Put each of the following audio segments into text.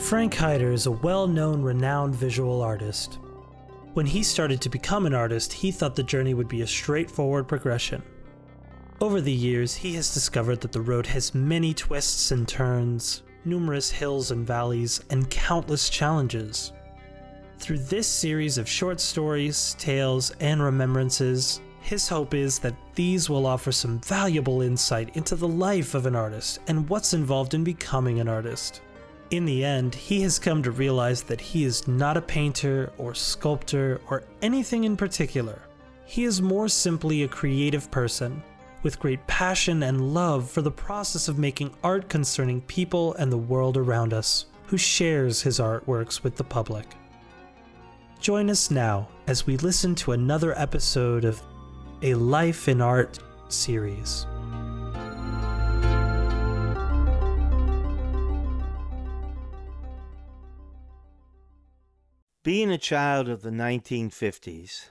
Frank Hyder is a well-known, renowned visual artist. When he started to become an artist, he thought the journey would be a straightforward progression. Over the years, he has discovered that the road has many twists and turns, numerous hills and valleys, and countless challenges. Through this series of short stories, tales, and remembrances, his hope is that these will offer some valuable insight into the life of an artist and what's involved in becoming an artist. In the end, he has come to realize that he is not a painter or sculptor or anything in particular. He is more simply a creative person with great passion and love for the process of making art concerning people and the world around us, who shares his artworks with the public. Join us now as we listen to another episode of A Life in Art series. Being a child of the 1950s,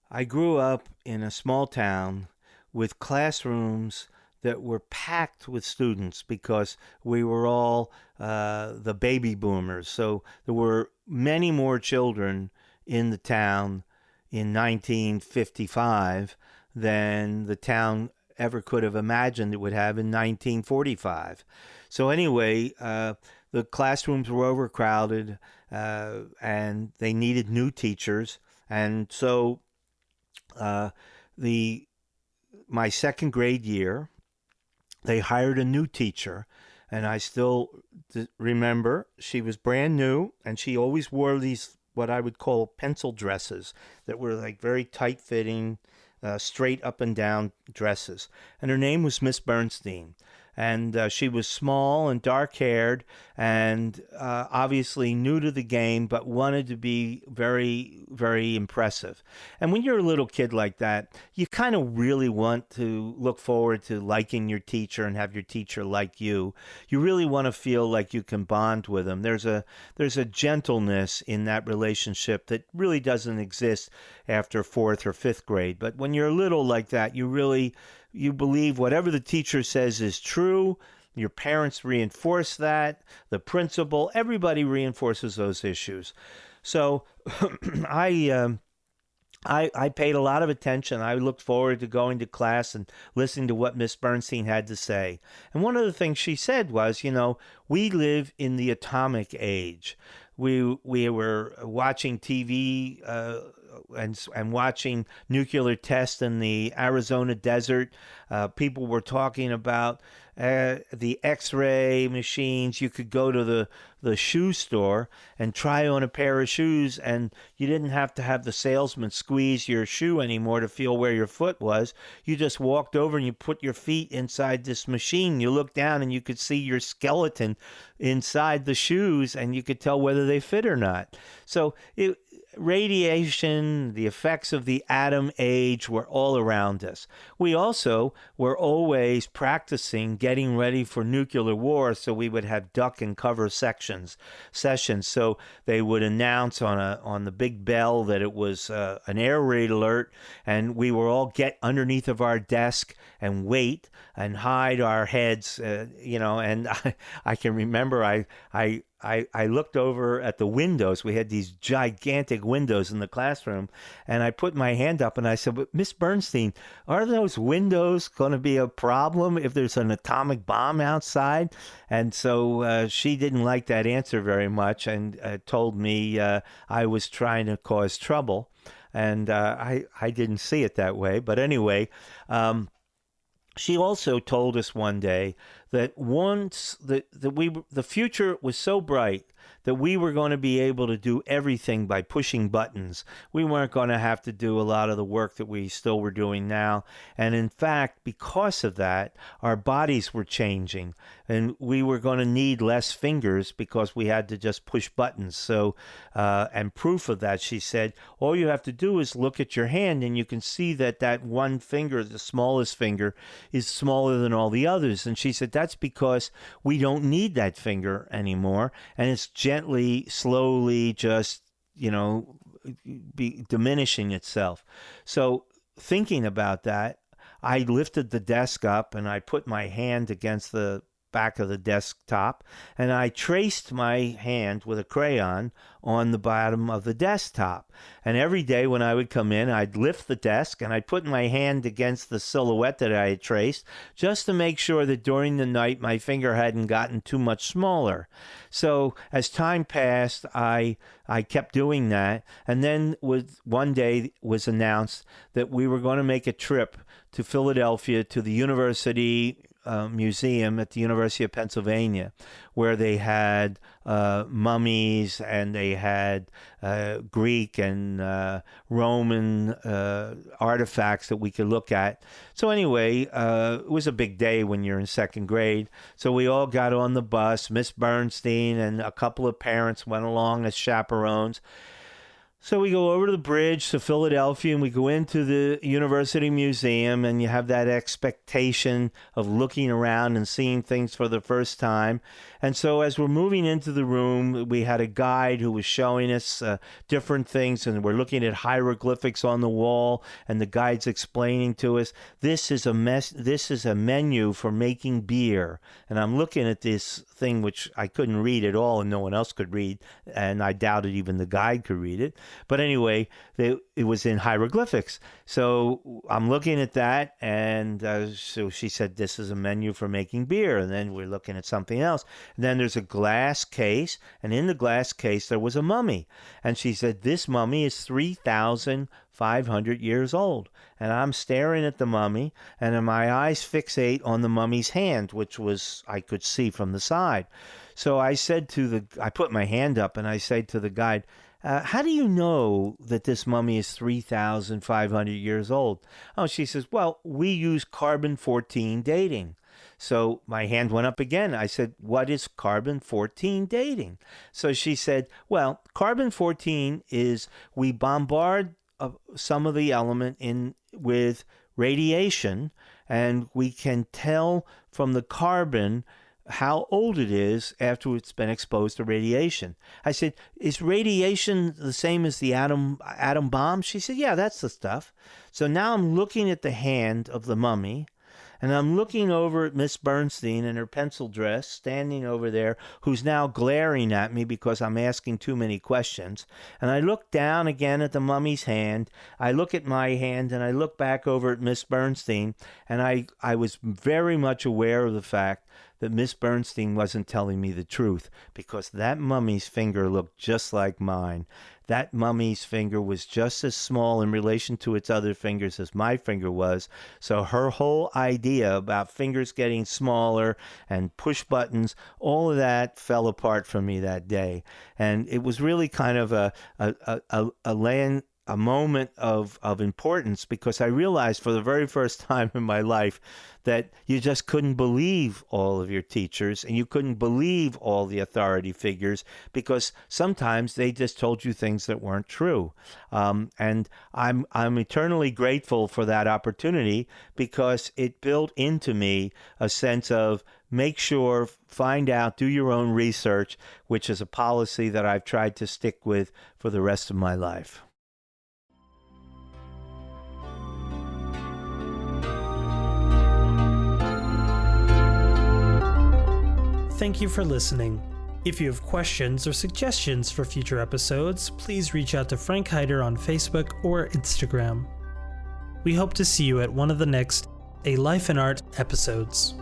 I grew up in a small town with classrooms that were packed with students because we were all the baby boomers. So there were many more children in the town in 1955 than the town ever could have imagined it would have in 1945. So anyway, the classrooms were overcrowded and they needed new teachers. And so my second grade year, they hired a new teacher. And I still remember she was brand new, and she always wore these, what I would call pencil dresses that were like very tight fitting, straight up and down dresses. And her name was Miss Bernstein. And she was small and dark-haired and obviously new to the game, but wanted to be very, very impressive. And when you're a little kid like that, you kind of really want to look forward to liking your teacher and have your teacher like you. You really want to feel like you can bond with them. There's a gentleness in that relationship that really doesn't exist after fourth or fifth grade. But when you're little like that, you believe whatever the teacher says is true. Your parents reinforce that. The principal, everybody reinforces those issues. So I paid a lot of attention. I looked forward to going to class and listening to what Miss Bernstein had to say. And one of the things she said was, we live in the atomic age. We were watching TV and watching nuclear tests in the Arizona desert. People were talking about the X-ray machines. You could go to the shoe store and try on a pair of shoes, and you didn't have to have the salesman squeeze your shoe anymore to feel where your foot was. You just walked over and you put your feet inside this machine. You looked down and you could see your skeleton inside the shoes, and you could tell whether they fit or not. So radiation, the effects of the atom age were all around us. We also were always practicing getting ready for nuclear war, so we would have duck and cover sessions. So they would announce on the big bell that it was an air raid alert, and we were all get underneath of our desk and wait and hide our heads, and I can remember I looked over at the windows. We had these gigantic windows in the classroom, and I put my hand up and I said, "But Miss Bernstein, are those windows going to be a problem if there's an atomic bomb outside?" And so she didn't like that answer very much and told me I was trying to cause trouble. And I didn't see it that way. But anyway, she also told us one day that once the future was so bright that we were going to be able to do everything by pushing buttons. We weren't going to have to do a lot of the work that we still were doing now. And in fact, because of that, our bodies were changing, and we were going to need less fingers because we had to just push buttons. So, and proof of that, she said, all you have to do is look at your hand, and you can see that one finger, the smallest finger, is smaller than all the others. And she said, that's because we don't need that finger anymore, and it's gently, slowly, just, be diminishing itself. So thinking about that, I lifted the desk up and I put my hand against the back of the desktop, and I traced my hand with a crayon on the bottom of the desktop. And every day when I would come in, I'd lift the desk and I'd put my hand against the silhouette that I had traced, just to make sure that during the night my finger hadn't gotten too much smaller. So as time passed, I kept doing that. And then one day was announced that we were going to make a trip to Philadelphia to the University Museum at the University of Pennsylvania, where they had mummies and they had Greek and Roman artifacts that we could look at. So anyway, it was a big day when you're in second grade. So we all got on the bus. Miss Bernstein and a couple of parents went along as chaperones. So we go over to the bridge to Philadelphia and we go into the University Museum, and you have that expectation of looking around and seeing things for the first time. And so as we're moving into the room, we had a guide who was showing us different things, and we're looking at hieroglyphics on the wall, and the guide's explaining to us, this is a menu for making beer. And I'm looking at this thing which I couldn't read at all and no one else could read, and I doubted even the guide could read it. But anyway, it was in hieroglyphics. So I'm looking at that, and so she said, this is a menu for making beer. And then we're looking at something else. And then there's a glass case, and in the glass case there was a mummy. And she said, this mummy is 3,500 years old. And I'm staring at the mummy, and my eyes fixate on the mummy's hand, which I could see from the side. So I put my hand up, and I said to the guide, how do you know that this mummy is 3,500 years old? Oh, she says, well, we use carbon-14 dating. So my hand went up again. I said, what is carbon-14 dating? So she said, well, carbon-14 is we bombard some of the element with radiation, and we can tell from the carbon how old it is after it's been exposed to radiation. I said, is radiation the same as the atom bomb? She said, yeah, that's the stuff. So now I'm looking at the hand of the mummy, and I'm looking over at Miss Bernstein in her pencil dress, standing over there, who's now glaring at me because I'm asking too many questions. And I look down again at the mummy's hand. I look at my hand, and I look back over at Miss Bernstein, and I was very much aware of the fact that Miss Bernstein wasn't telling me the truth, because that mummy's finger looked just like mine. That mummy's finger was just as small in relation to its other fingers as my finger was. So her whole idea about fingers getting smaller and push buttons, all of that fell apart for me that day. And it was really kind of a moment of importance, because I realized for the very first time in my life that you just couldn't believe all of your teachers, and you couldn't believe all the authority figures, because sometimes they just told you things that weren't true. And I'm eternally grateful for that opportunity, because it built into me a sense of make sure, find out, do your own research, which is a policy that I've tried to stick with for the rest of my life. Thank you for listening. If you have questions or suggestions for future episodes, please reach out to Frank Hyder on Facebook or Instagram. We hope to see you at one of the next A Life in Art episodes.